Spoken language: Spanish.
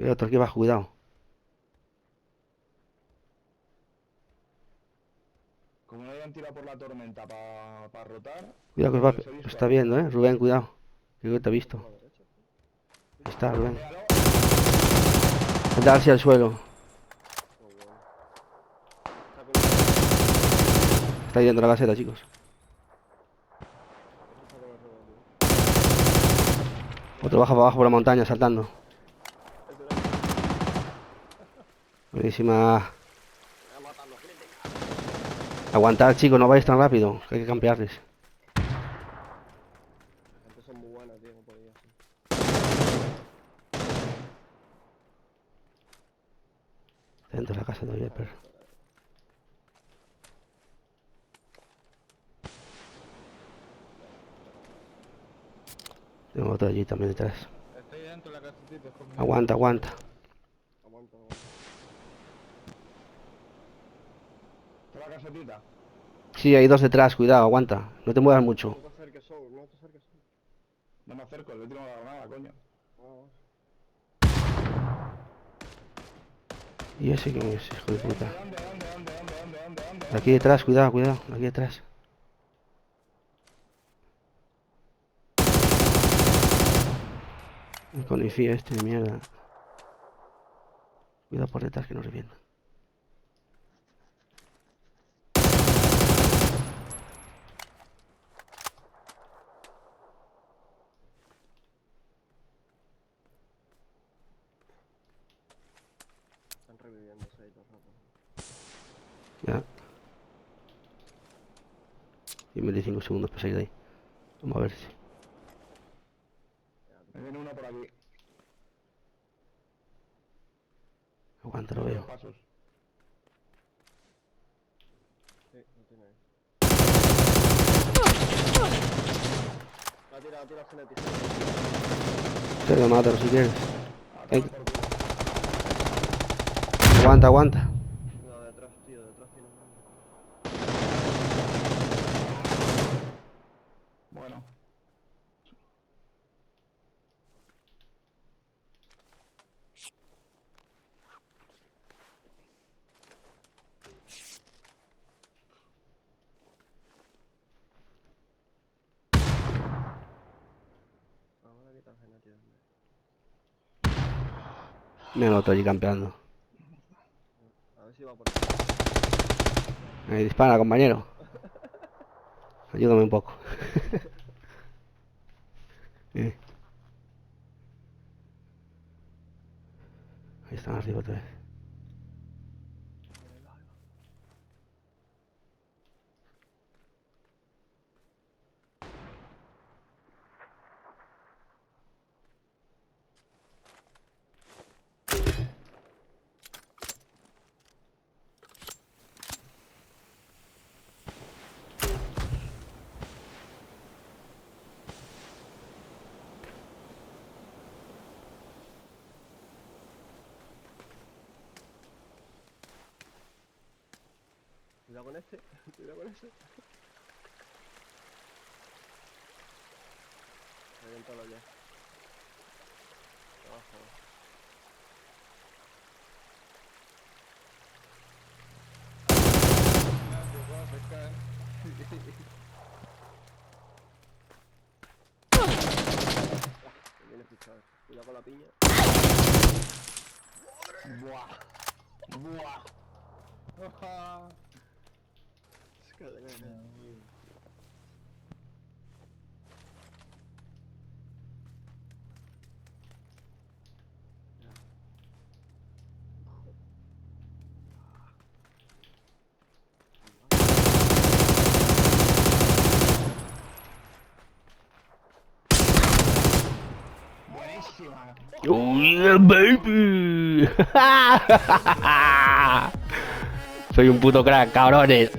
Cuidado, otro aquí abajo, cuidado. Como no hayan tirado por la tormenta para rotar, Cuidado que les he os está disparado. viendo, Rubén, cuidado. Creo que te ha Está visto. por la derecha, tío. Ahí está, Rubén. Pégalo. Darse al suelo. Muy bueno. Está con... Está yendo a la caseta, chicos. Ese está con el Rubén, tío. Otro baja para abajo por la montaña, saltando. El de la... Buenísima. Me va a matar los clientes. Aguantad, chicos, no vais tan rápido, que hay que campearles. La gente son muy buenas, tío, no podía ser. Dentro de la casa todavía el perro. Tengo otro allí también detrás. Estoy dentro de la casetita, escondido. Aguanta, aguanta. Aguanta. ¿Está la casetita? Sí, hay dos detrás, cuidado, aguanta. No te muevas mucho. No te acerques, Soul, no te acerques, Soul. No me acerco, le tiro la granada, coño. Ah, ¿Y ese quién es, hijo de puta? ¿Dónde? De aquí detrás, cuidado, cuidado, de aquí detrás. El conifía este de mierda. Cuidado por detrás que no revienta. están reviviéndose ahí todo el rato. Ya. Y 25 segundos para salir de ahí. Vamos a ver si. Me viene uno por aquí. Aguanta, lo Veo veo. pasos. Sí, lo tiene ahí. La tira Genetic. Sergio, mátalo si quieres. Ah, Ey, toma por culo. aguanta, aguanta. No, detrás, tío, detrás tiene un grande. Bueno. Ahora quita Genetic. Mira el otro allí campeando. A ver si va por ahí. Dispara, compañero. Ayúdame un poco. Eh, Ahí están arriba otra vez. Cuidado con este. Cuidado con ese. Reviéntalo ya. Abajo. Se caen. Me viene fichado. Cuidado con la piña. Buah. Buah. Es que de caer. Buenísima. ¡Oh, yeah, baby! Soy un puto crack, cabrones.